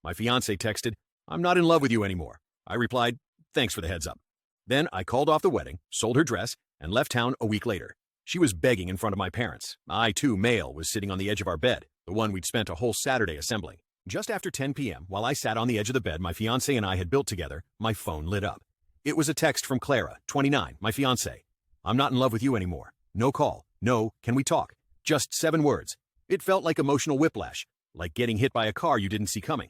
My fiancée texted, "I'm not in love with you anymore." I replied, "Thanks for the heads up." Then I called off the wedding, sold her dress, and left town a week later. She was begging in front of my parents. I, too, male, was sitting on the edge of our bed, the one we'd spent a whole Saturday assembling. Just after 10 p.m., while I sat on the edge of the bed my fiancée and I had built together, my phone lit up. It was a text from Clara, 29, my fiancée. "I'm not in love with you anymore. No call. No, can we talk?" Just 7 words. It felt like emotional whiplash, like getting hit by a car you didn't see coming.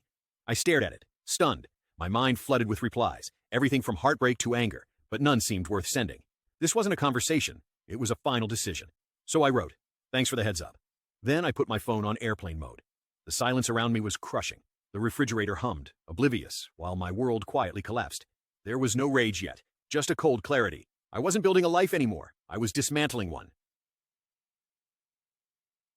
I stared at it, stunned. My mind flooded with replies, everything from heartbreak to anger, but none seemed worth sending. This wasn't a conversation. It was a final decision. So I wrote, "Thanks for the heads up." Then I put my phone on airplane mode. The silence around me was crushing. The refrigerator hummed, oblivious, while my world quietly collapsed. There was no rage yet, just a cold clarity. I wasn't building a life anymore. I was dismantling one.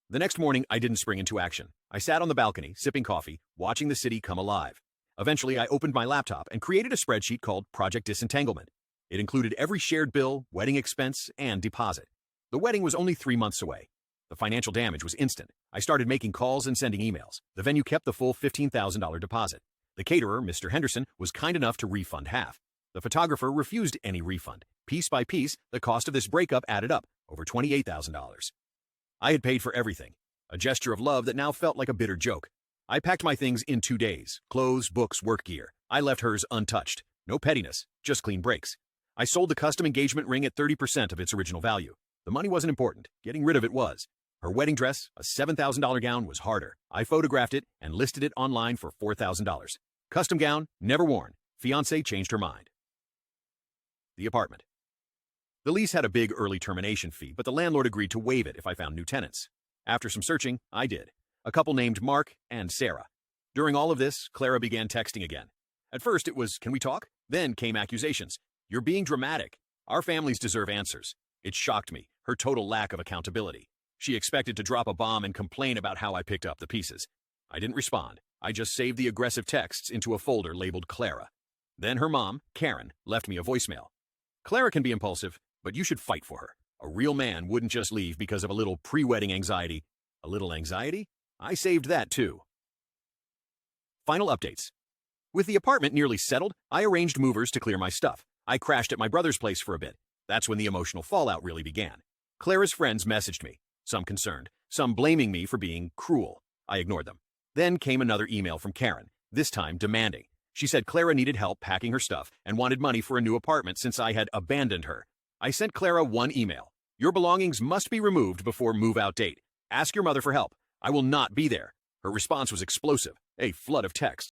The next morning, I didn't spring into action. I sat on the balcony, sipping coffee, watching the city come alive. Eventually, I opened my laptop and created a spreadsheet called Project Disentanglement. It included every shared bill, wedding expense, and deposit. The wedding was only 3 months away. The financial damage was instant. I started making calls and sending emails. The venue kept the full $15,000 deposit. The caterer, Mr. Henderson, was kind enough to refund half. The photographer refused any refund. Piece by piece, the cost of this breakup added up, over $28,000. I had paid for everything, a gesture of love that now felt like a bitter joke. I packed my things in 2 days, clothes, books, work gear. I left hers untouched. No pettiness, just clean breaks. I sold the custom engagement ring at 30% of its original value. The money wasn't important. Getting rid of it was. Her wedding dress, a $7,000 gown, was harder. I photographed it and listed it online for $4,000. Custom gown, never worn. Fiancée changed her mind. The apartment. The lease had a big early termination fee, but the landlord agreed to waive it if I found new tenants. After some searching, I did. A couple named Mark and Sarah. During all of this, Clara began texting again. At first it was, "Can we talk?" Then came accusations. "You're being dramatic. Our families deserve answers." It shocked me, her total lack of accountability. She expected to drop a bomb and complain about how I picked up the pieces. I didn't respond. I just saved the aggressive texts into a folder labeled Clara. Then her mom, Karen, left me a voicemail. "Clara can be impulsive, but you should fight for her. A real man wouldn't just leave because of a little pre-wedding anxiety." A little anxiety? I saved that too. Final updates. With the apartment nearly settled, I arranged movers to clear my stuff. I crashed at my brother's place for a bit. That's when the emotional fallout really began. Clara's friends messaged me, some concerned, some blaming me for being cruel. I ignored them. Then came another email from Karen, this time demanding. She said Clara needed help packing her stuff and wanted money for a new apartment since I had abandoned her. I sent Clara one email. "Your belongings must be removed before move-out date. Ask your mother for help. I will not be there." Her response was explosive, a flood of text.